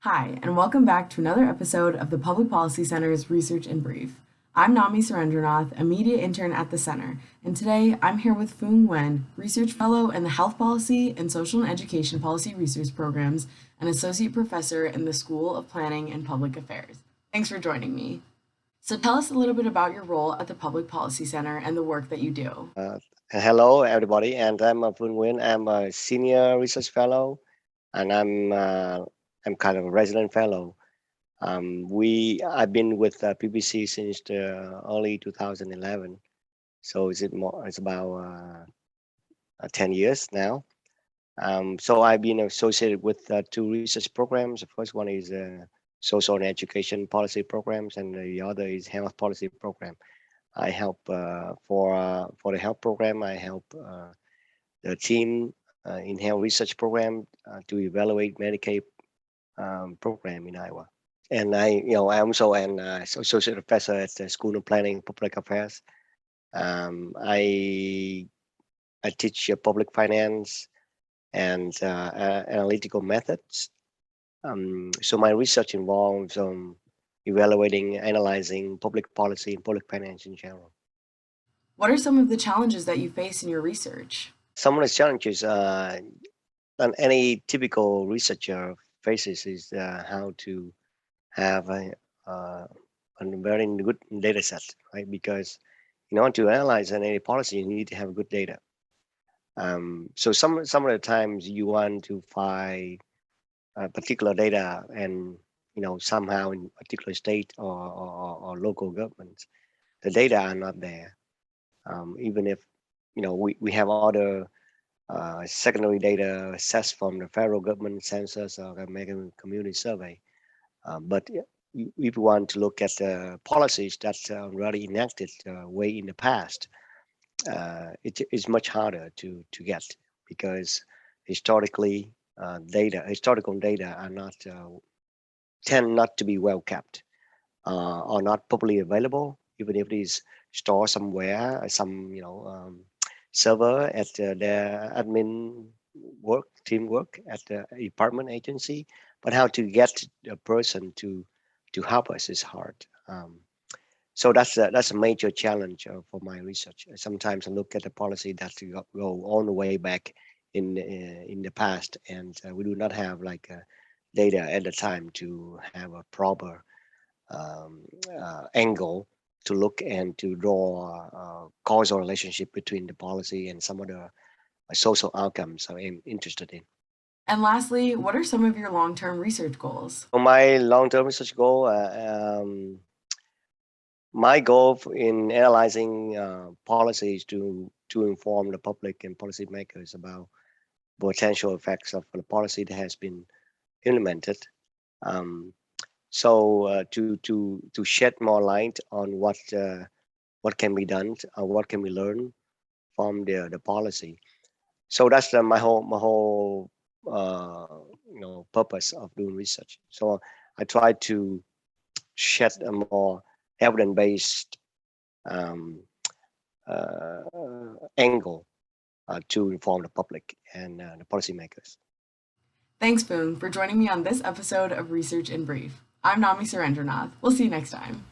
Hi, and welcome back to another episode of the Public Policy Center's Research in Brief. I'm Nami Surendranath, a media intern at the center, and today I'm here with Phuong Nguyen, research fellow in the Health Policy and Social and Education Policy Research Programs, and associate professor in the School of Planning and Public Affairs. Thanks for joining me. So tell us a little bit about your role at the Public Policy Center and the work that you do. Uh, Hello, everybody, and I'm Phuong Nguyen. I'm a senior research fellow, and I'm kind of a resident fellow. I've been with PPC since the early 2011, so it's about 10 years now. So I've been associated with two research programs. The first one is social and education policy programs, and the other is health policy program. I help for the health program. I help the team in health research program to evaluate Medicaid program in Iowa. And I'm also an associate professor at the School of Planning and Public Affairs. I teach public finance and analytical methods. So my research involves evaluating, analyzing public policy and public finance in general. What are some of the challenges that you face in your research? Some of the challenges that any typical researcher faces is how to have a very good data set, right? Because in order to analyze any policy, you need to have good data. So some of the times you want to find particular data, and somehow in particular state or local governments, the data are not there. Even if we have other secondary data assessed from the federal government census or American Community Survey. But if we want to look at the policies that are already enacted way in the past, it is much harder to get because historically historical data are not tend not to be well kept or not publicly available, even if it is stored somewhere, some server at their admin teamwork at the department agency. But how to get a person to help us is hard. So that's a major challenge for my research. Sometimes I look at the policy that go all the way back in the past, and we do not have like data at the time to have a proper angle to look and to draw a causal relationship between the policy and some of the social outcomes I'm interested in. And lastly, what are some of your long-term research goals? So my long-term research goal, my goal in analyzing policies to inform the public and policymakers about potential effects of the policy that has been implemented. Um, to shed more light on what can be done, what can we learn from the policy. So that's my whole purpose of doing research. So I try to shed a more evidence-based um, uh, angle to inform the public and the policymakers. Thanks, Phuong, for joining me on this episode of Research in Brief. I'm Nami Surendranath. We'll see you next time.